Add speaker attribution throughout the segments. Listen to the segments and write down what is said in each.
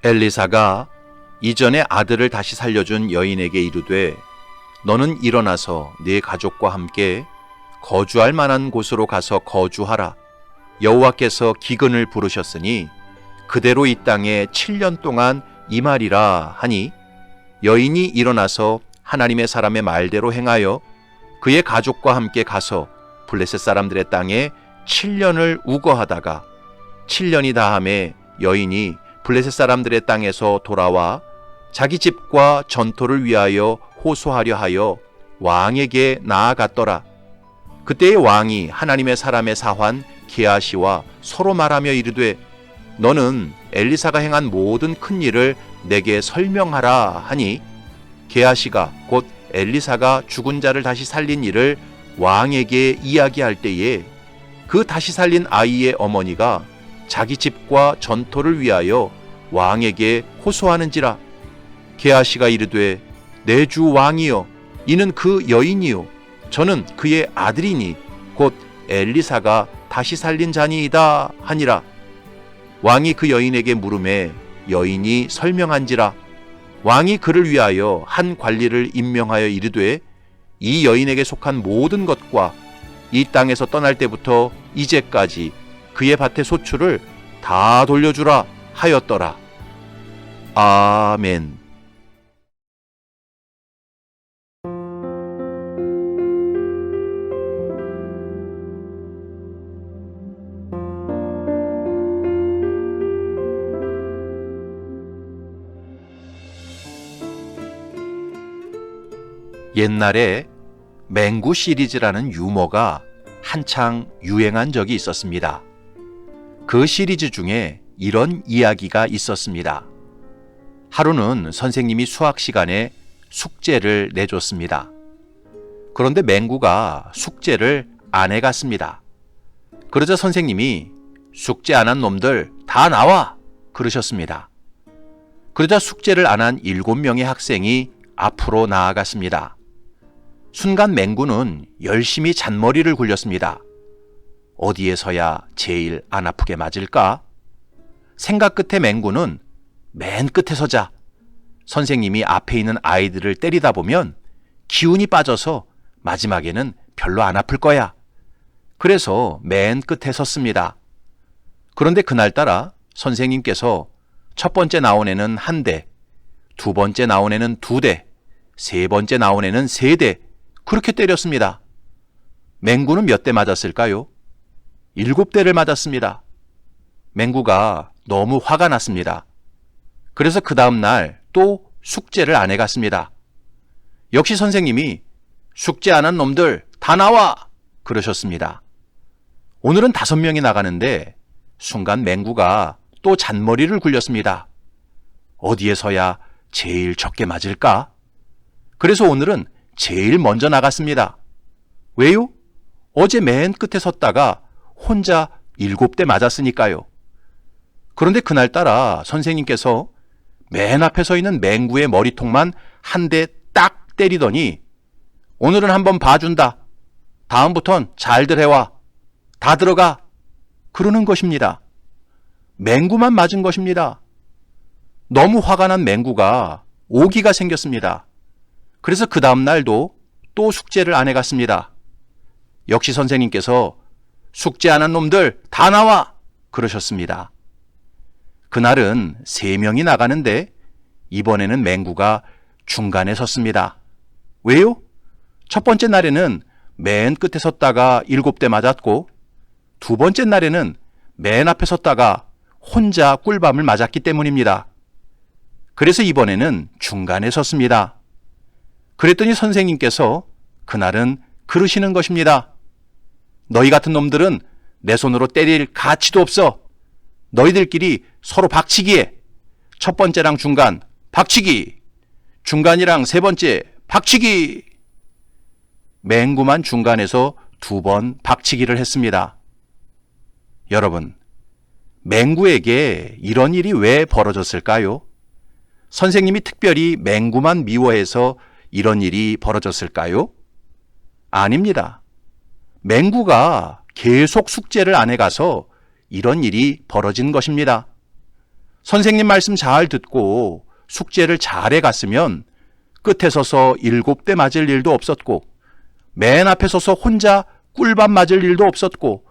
Speaker 1: 엘리사가 이전에 아들을 다시 살려준 여인에게 이르되 너는 일어나서 네 가족과 함께 거주할 만한 곳으로 가서 거주하라. 여호와께서 기근을 부르셨으니 그대로 이 땅에 7년 동안 임하리라 하니 여인이 일어나서 하나님의 사람의 말대로 행하여 그의 가족과 함께 가서 블레셋 사람들의 땅에 7년을 우거하다가 7년이 다함에 여인이 블레셋 사람들의 땅에서 돌아와 자기 집과 전토를 위하여 호소하려 하여 왕에게 나아갔더라. 그때의 왕이 하나님의 사람의 사환 게하시와 서로 말하며 이르되 너는 엘리사가 행한 모든 큰 일을 내게 설명하라 하니 게하시가 곧 엘리사가 죽은 자를 다시 살린 일을 왕에게 이야기할 때에 그 다시 살린 아이의 어머니가 자기 집과 전토를 위하여 왕에게 호소하는지라. 게하시가 이르되 내 주 왕이여 이는 그 여인이요 저는 그의 아들이니 곧 엘리사가 다시 살린 자니이다 하니라. 왕이 그 여인에게 물으매 여인이 설명한지라. 왕이 그를 위하여 한 관리를 임명하여 이르되 이 여인에게 속한 모든 것과 이 땅에서 떠날 때부터 이제까지 그의 밭의 소출을 다 돌려주라 하였더라. 아멘. 옛날에 맹구 시리즈라는 유머가 한창 유행한 적이 있었습니다. 그 시리즈 중에 이런 이야기가 있었습니다. 하루는 선생님이 수학 시간에 숙제를 내줬습니다. 그런데 맹구가 숙제를 안 해갔습니다. 그러자 선생님이 숙제 안 한 놈들 다 나와! 그러셨습니다. 그러자 숙제를 안 한 7명의 학생이 앞으로 나아갔습니다. 순간 맹구는 열심히 잔머리를 굴렸습니다. 어디에서야 제일 안 아프게 맞을까? 생각 끝에 맹구는 맨 끝에 서자. 선생님이 앞에 있는 아이들을 때리다 보면 기운이 빠져서 마지막에는 별로 안 아플 거야. 그래서 맨 끝에 섰습니다. 그런데 그날따라 선생님께서 첫 번째 나온 애는 1대, 두 번째 나온 애는 2대, 세 번째 나온 애는 3대, 그렇게 때렸습니다. 맹구는 몇 대 맞았을까요? 7대를 맞았습니다. 맹구가 너무 화가 났습니다. 그래서 그 다음 날 또 숙제를 안 해갔습니다. 역시 선생님이 숙제 안 한 놈들 다 나와! 그러셨습니다. 오늘은 5명이 나가는데 순간 맹구가 또 잔머리를 굴렸습니다. 어디에서야 제일 적게 맞을까? 그래서 오늘은 제일 먼저 나갔습니다. 왜요? 어제 맨 끝에 섰다가 혼자 7대 맞았으니까요. 그런데 그날따라 선생님께서 맨 앞에 서 있는 맹구의 머리통만 1대 딱 때리더니 오늘은 한번 봐준다. 다음부턴 잘들 해와. 다 들어가. 그러는 것입니다. 맹구만 맞은 것입니다. 너무 화가 난 맹구가 오기가 생겼습니다. 그래서 그 다음 날도 또 숙제를 안 해갔습니다. 역시 선생님께서 숙제 안 한 놈들 다 나와! 그러셨습니다. 그날은 3명이 나가는데 이번에는 맹구가 중간에 섰습니다. 왜요? 첫 번째 날에는 맨 끝에 섰다가 7대 맞았고 두 번째 날에는 맨 앞에 섰다가 혼자 꿀밤을 맞았기 때문입니다. 그래서 이번에는 중간에 섰습니다. 그랬더니 선생님께서 그날은 그러시는 것입니다. 너희 같은 놈들은 내 손으로 때릴 가치도 없어. 너희들끼리 서로 박치기해. 첫 번째랑 중간 박치기. 중간이랑 세 번째 박치기. 맹구만 중간에서 2번 박치기를 했습니다. 여러분, 맹구에게 이런 일이 왜 벌어졌을까요? 선생님이 특별히 맹구만 미워해서 이런 일이 벌어졌을까요? 아닙니다. 맹구가 계속 숙제를 안 해가서 이런 일이 벌어진 것입니다. 선생님 말씀 잘 듣고 숙제를 잘해 갔으면 끝에 서서 7대 맞을 일도 없었고, 맨 앞에 서서 혼자 꿀밥 맞을 일도 없었고,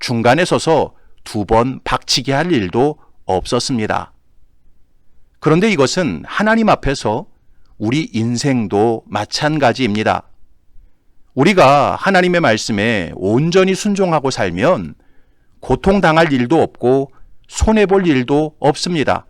Speaker 1: 중간에 서서 2번 박치기 할 일도 없었습니다. 그런데 이것은 하나님 앞에서 우리 인생도 마찬가지입니다. 우리가 하나님의 말씀에 온전히 순종하고 살면 고통당할 일도 없고 손해볼 일도 없습니다.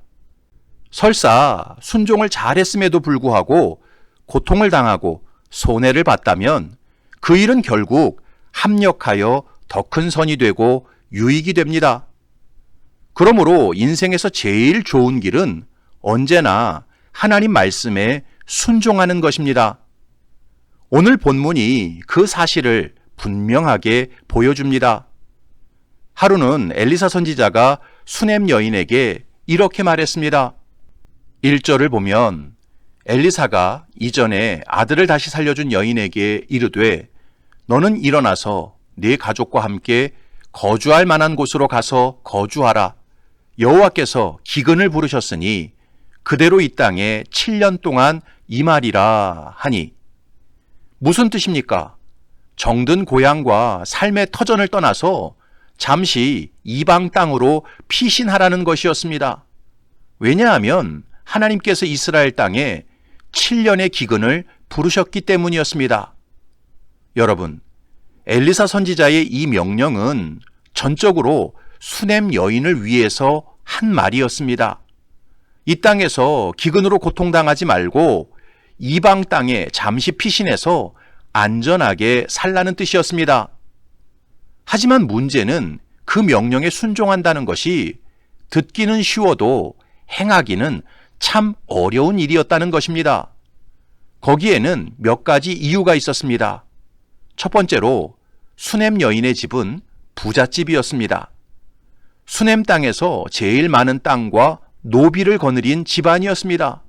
Speaker 1: 설사 순종을 잘했음에도 불구하고 고통을 당하고 손해를 봤다면 그 일은 결국 합력하여 더 큰 선이 되고 유익이 됩니다. 그러므로 인생에서 제일 좋은 길은 언제나 하나님 말씀에 순종하는 것입니다. 오늘 본문이 그 사실을 분명하게 보여줍니다. 하루는 엘리사 선지자가 수넴 여인에게 이렇게 말했습니다. 1절을 보면 엘리사가 이전에 아들을 다시 살려준 여인에게 이르되 너는 일어나서 네 가족과 함께 거주할 만한 곳으로 가서 거주하라. 여호와께서 기근을 부르셨으니 그대로 이 땅에 7년 동안 임하리라 하니. 무슨 뜻입니까? 정든 고향과 삶의 터전을 떠나서 잠시 이방 땅으로 피신하라는 것이었습니다. 왜냐하면 하나님께서 이스라엘 땅에 7년의 기근을 부르셨기 때문이었습니다. 여러분, 엘리사 선지자의 이 명령은 전적으로 수넴 여인을 위해서 한 말이었습니다. 이 땅에서 기근으로 고통당하지 말고 이방 땅에 잠시 피신해서 안전하게 살라는 뜻이었습니다. 하지만 문제는 그 명령에 순종한다는 것이 듣기는 쉬워도 행하기는 참 어려운 일이었다는 것입니다. 거기에는 몇 가지 이유가 있었습니다. 첫 번째로 수넴 여인의 집은 부잣집이었습니다. 수넴 땅에서 제일 많은 땅과 노비를 거느린 집안이었습니다.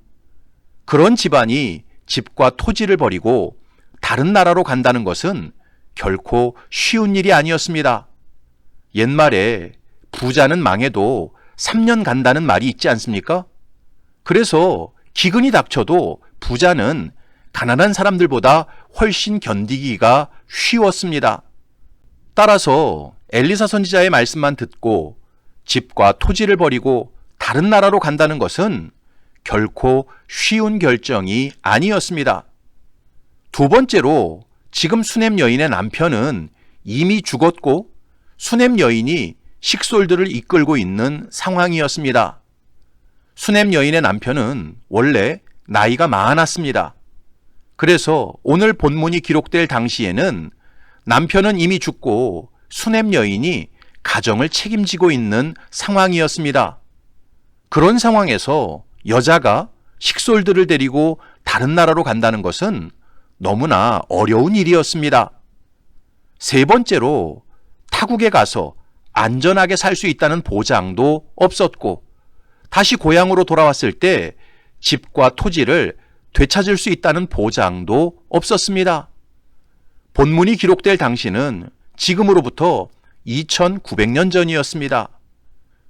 Speaker 1: 그런 집안이 집과 토지를 버리고 다른 나라로 간다는 것은 결코 쉬운 일이 아니었습니다. 옛말에 부자는 망해도 3년 간다는 말이 있지 않습니까? 그래서 기근이 닥쳐도 부자는 가난한 사람들보다 훨씬 견디기가 쉬웠습니다. 따라서 엘리사 선지자의 말씀만 듣고 집과 토지를 버리고 다른 나라로 간다는 것은 결코 쉬운 결정이 아니었습니다. 두 번째로 지금 수넴 여인의 남편은 이미 죽었고 수넴 여인이 식솔들을 이끌고 있는 상황이었습니다. 수넴 여인의 남편은 원래 나이가 많았습니다. 그래서 오늘 본문이 기록될 당시에는 남편은 이미 죽고 수넴 여인이 가정을 책임지고 있는 상황이었습니다. 그런 상황에서 여자가 식솔들을 데리고 다른 나라로 간다는 것은 너무나 어려운 일이었습니다. 세 번째로 타국에 가서 안전하게 살 수 있다는 보장도 없었고 다시 고향으로 돌아왔을 때 집과 토지를 되찾을 수 있다는 보장도 없었습니다. 본문이 기록될 당시는 지금으로부터 2900년 전이었습니다.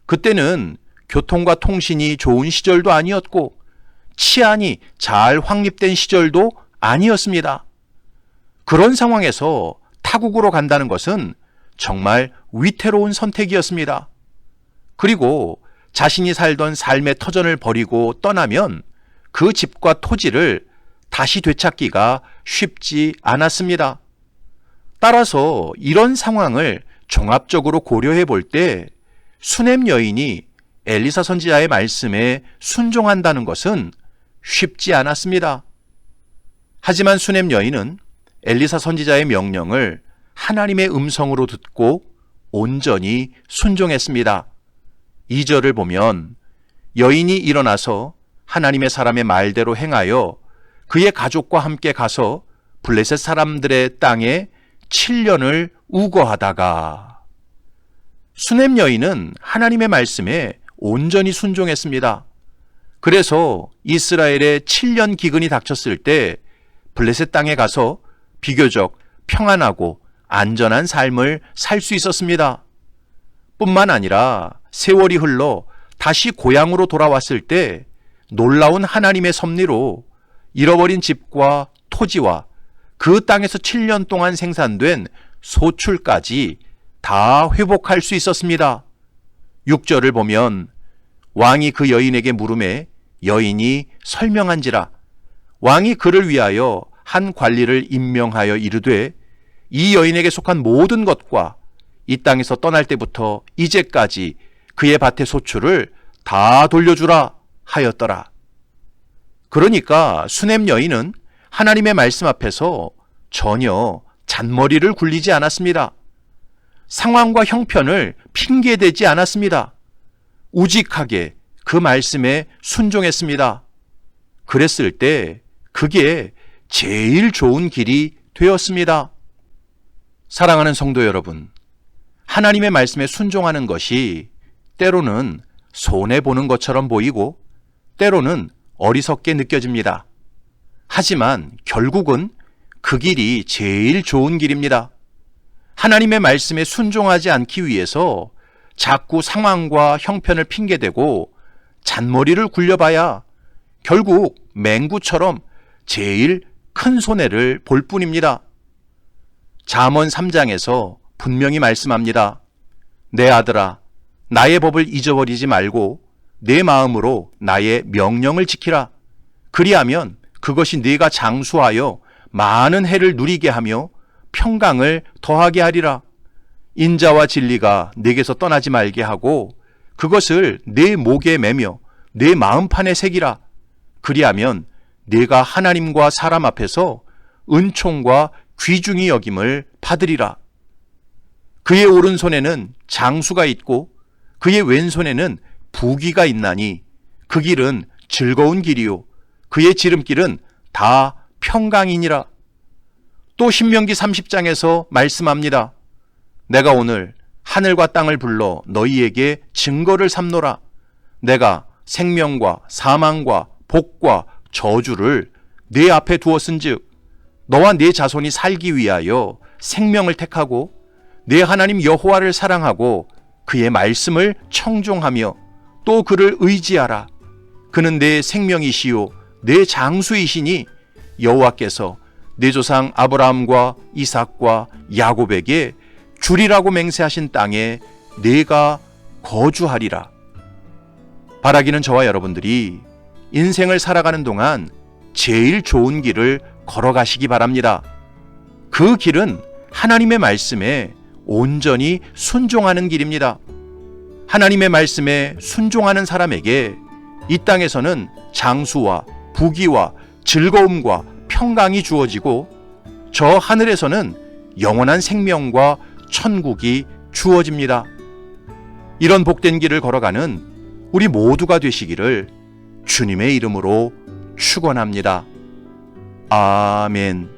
Speaker 1: 그때는 교통과 통신이 좋은 시절도 아니었고 치안이 잘 확립된 시절도 아니었습니다. 그런 상황에서 타국으로 간다는 것은 정말 위태로운 선택이었습니다. 그리고 자신이 살던 삶의 터전을 버리고 떠나면 그 집과 토지를 다시 되찾기가 쉽지 않았습니다. 따라서 이런 상황을 종합적으로 고려해 볼 때 수넴 여인이 엘리사 선지자의 말씀에 순종한다는 것은 쉽지 않았습니다. 하지만 수넴 여인은 엘리사 선지자의 명령을 하나님의 음성으로 듣고 온전히 순종했습니다. 2절을 보면 여인이 일어나서 하나님의 사람의 말대로 행하여 그의 가족과 함께 가서 블레셋 사람들의 땅에 7년을 우거하다가. 수넴 여인은 하나님의 말씀에 온전히 순종했습니다. 그래서 이스라엘의 7년 기근이 닥쳤을 때 블레셋 땅에 가서 비교적 평안하고 안전한 삶을 살 수 있었습니다. 뿐만 아니라 세월이 흘러 다시 고향으로 돌아왔을 때 놀라운 하나님의 섭리로 잃어버린 집과 토지와 그 땅에서 7년 동안 생산된 소출까지 다 회복할 수 있었습니다. 6절을 보면 왕이 그 여인에게 물음에 여인이 설명한지라 왕이 그를 위하여 한 관리를 임명하여 이르되 이 여인에게 속한 모든 것과 이 땅에서 떠날 때부터 이제까지 그의 밭의 소출을 다 돌려주라 하였더라. 그러니까 수넴 여인은 하나님의 말씀 앞에서 전혀 잔머리를 굴리지 않았습니다. 상황과 형편을 핑계대지 않았습니다. 우직하게 그 말씀에 순종했습니다. 그랬을 때 그게 제일 좋은 길이 되었습니다. 사랑하는 성도 여러분, 하나님의 말씀에 순종하는 것이 때로는 손해보는 것처럼 보이고 때로는 어리석게 느껴집니다. 하지만 결국은 그 길이 제일 좋은 길입니다. 하나님의 말씀에 순종하지 않기 위해서 자꾸 상황과 형편을 핑계대고 잔머리를 굴려봐야 결국 맹구처럼 제일 큰 손해를 볼 뿐입니다. 잠언 3장에서 분명히 말씀합니다. 내 아들아, 나의 법을 잊어버리지 말고 내 마음으로 나의 명령을 지키라. 그리하면 그것이 네가 장수하여 많은 해를 누리게 하며 평강을 더하게 하리라. 인자와 진리가 네게서 떠나지 말게 하고 그것을 내 목에 매며 내 마음판에 새기라. 그리하면 네가 하나님과 사람 앞에서 은총과 귀중히 여김을 받으리라. 그의 오른손에는 장수가 있고 그의 왼손에는 부귀가 있나니 그 길은 즐거운 길이요 그의 지름길은 다 평강이니라. 또 신명기 30장에서 말씀합니다. 내가 오늘 하늘과 땅을 불러 너희에게 증거를 삼노라. 내가 생명과 사망과 복과 저주를 네 앞에 두었은즉 너와 네 자손이 살기 위하여 생명을 택하고 네 하나님 여호와를 사랑하고 그의 말씀을 청종하며 또 그를 의지하라. 그는 내 생명이시요 내 장수이시니 여호와께서 내 조상 아브라함과 이삭과 야곱에게 주리라고 맹세하신 땅에 내가 거주하리라. 바라기는 저와 여러분들이 인생을 살아가는 동안 제일 좋은 길을 걸어가시기 바랍니다. 그 길은 하나님의 말씀에 온전히 순종하는 길입니다. 하나님의 말씀에 순종하는 사람에게 이 땅에서는 장수와 부귀와 즐거움과 평강이 주어지고 저 하늘에서는 영원한 생명과 천국이 주어집니다. 이런 복된 길을 걸어가는 우리 모두가 되시기를 주님의 이름으로 축원합니다. 아멘.